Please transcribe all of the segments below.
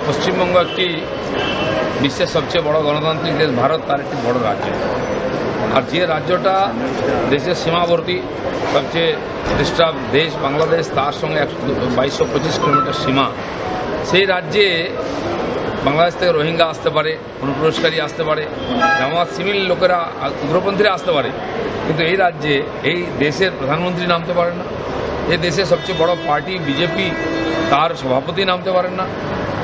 পশ্চিমবঙ্গ একটি বিশ্বের সবচেয়ে বড় গণতান্ত্রিক দেশ ভারত, তার একটি বড় রাজ্য। আর যে রাজ্যটা দেশের সীমাবর্তী সবচেয়ে ডিস্টার্ব দেশ বাংলাদেশ, তার সঙ্গে 2225 কিলোমিটার সীমা, সেই রাজ্যে বাংলাদেশ থেকে রোহিঙ্গা আসতে পারে, অনুপ্রবেশকারী আসতে পারে, জামাত শিবির লোকেরা, উগ্রপন্থীরা আসতে পারে, কিন্তু এই রাজ্যে এই দেশের প্রধানমন্ত্রী নামতে পারেন না। এই দেশের সবচেয়ে বড় পার্টি বিজেপি, তার সভাপতি নামতে পারেন না।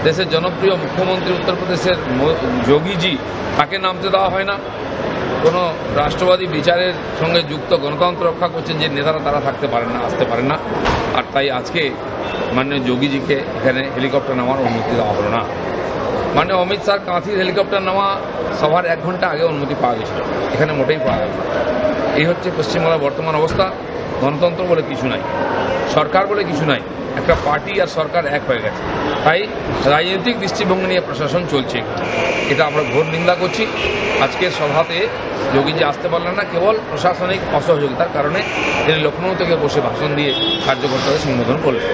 দেশের জনপ্রিয় মুখ্যমন্ত্রী উত্তরপ্রদেশের যোগীজি, তাকে নামতে দেওয়া হয় না। কোনো রাষ্ট্রবাদী বিচারের সঙ্গে যুক্ত গণতন্ত্র রক্ষা করছেন যে নেতারা, তারা থাকতে পারেন না, আসতে পারেন না। আর তাই আজকে মাননীয় যোগীজিকে এখানে হেলিকপ্টার নামার অনুমতি দেওয়া হলো না। মাননীয় অমিত শাহ কাঁথির হেলিকপ্টার নামা সভার 1 ঘন্টা আগে অনুমতি পাওয়া গেছিল, এখানে মোটেই পাওয়া গেল। এই হচ্ছে পশ্চিমবাংলার বর্তমান অবস্থা। গণতন্ত্র বলে কিছু নাই, সরকার বলে কিছু নাই, একটা পার্টি আর সরকার এক হয়ে গেছে। তাই রাজনৈতিক দৃষ্টিভঙ্গি নিয়ে প্রশাসন চলছে, এটা আমরা ঘোর নিন্দা করছি। আজকের সভাতে যোগীজি আসতে পারলেন না, কেবল প্রশাসনিক অসহযোগিতার কারণে তিনি লখনৌ থেকে বসে ভাষণ দিয়ে কার্যকর্তাদের সম্বোধন করলেন।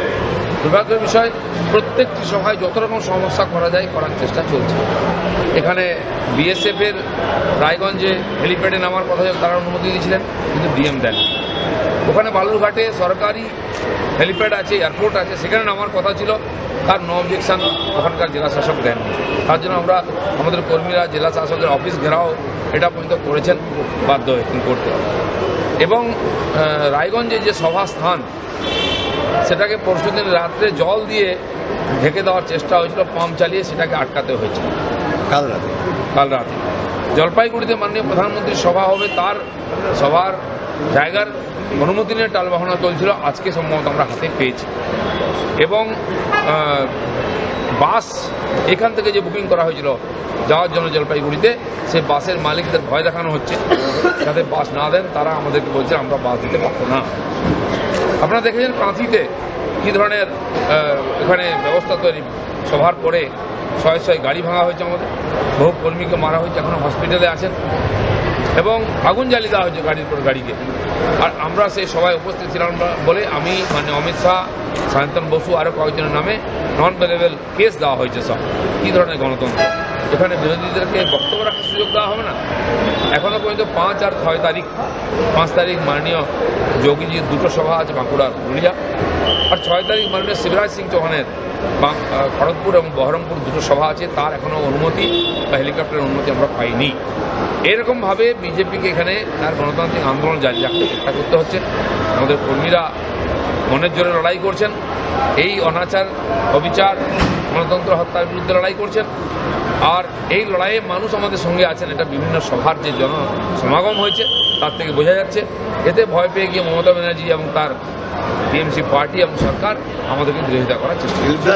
দুর্ভাগ্যের বিষয়, প্রত্যেকটি সভায় যত রকম সমস্যা করা যায় করার চেষ্টা চলছে। এখানে বিএসএফের রায়গঞ্জে হেলিপ্যাডে নামার কথা তারা অনুমতি দিয়েছিলেন, কিন্তু ডিএম দেন। ওখানে বালুরঘাটে সরকারি হেলিপ্যাড আছে, এয়ারপোর্ট আছে, সেখানে নামার কথা ছিল, তার নো অবজেকশন ওখানকার জেলা শাসক দেন। তার জন্য আমরা আমাদের কর্মীরা জেলা শাসকের অফিস ঘেরাও এটা পর্যন্ত করেছেন, বাধ্য হয়েছেন করতে। এবং রায়গঞ্জে যে সভাস্থান, সেটাকে পরশুদিন রাত্রে জল দিয়ে ঢেকে দেওয়ার চেষ্টা হয়েছিল, পাম্প চালিয়ে সেটাকে আটকাতে হয়েছিল কাল রাতে। জলপাইগুড়িতে মাননীয় প্রধানমন্ত্রীর সভা হবে, তার সভার জায়গার অনুমতি নিয়ে টালবাহনা চলছিল, আজকে সম্ভবত আমরা হাতে পেয়েছি। এবং বাস এখান থেকে যে বুকিং করা হয়েছিল যাওয়ার জন্য জলপাইগুড়িতে, সেই বাসের মালিকদের ভয় দেখানো হচ্ছে, যাতে বাস না দেন। তারা আমাদেরকে বলছে আমরা বাস দিতে পারবো না। আপনারা দেখেছেন কাঁথিতে কী ধরনের এখানে ব্যবস্থা তৈরি। সভার পরে শয়ে গাড়ি ভাঙা হয়েছে, আমাদের বহু কর্মীকে মারা হয়েছে, এখনও হসপিটালে আছেন, এবং আগুন জ্বালিয়ে দেওয়া হয়েছে গাড়ির পর গাড়িকে। আর আমরা সেই সভায় উপস্থিত ছিলাম বলে আমি মানে অমিত শাহ, সায়ন্তন বসু, আরও কয়েকজনের নামে নন বেলেবল কেস দেওয়া হয়েছে। সব কী ধরনের গণতন্ত্র? এখানে বিরোধীদেরকে বক্তব্য রাখার সুযোগ দেওয়া হবে না। এখনও পর্যন্ত 5 আর 6 তারিখ, 5 তারিখ মাননীয় যোগীজির 2টো সভা আছে বাঁকুড়ার পুরুলিয়া, আর 6 তারিখ মাননীয় শিবরাজ সিং চৌহানের খড়গপুর এবং বহরমপুর 2টো সভা আছে। তার এখনও অনুমতি বা হেলিকপ্টারের অনুমতি আমরা পাইনি। এরকমভাবে বিজেপিকে এখানে তার গণতান্ত্রিক আন্দোলন জারি রাখতে চেষ্টা করতে হচ্ছে। আমাদের কর্মীরা মনের জোরে লড়াই করছেন, এই অনাচার, অবিচার, গণতন্ত্র হত্যার বিরুদ্ধে লড়াই করছেন। আর এই লড়াইয়ে মানুষ আমাদের সঙ্গে আছেন, এটা বিভিন্ন সভার যে সমাগম হয়েছে তার থেকে বোঝা যাচ্ছে। এতে ভয় পেয়ে গিয়ে মমতা ব্যানার্জি এবং তার টিএমসি পার্টি এবং সরকার আমাদেরকে বিরোধিতা করার চেষ্টা করছে।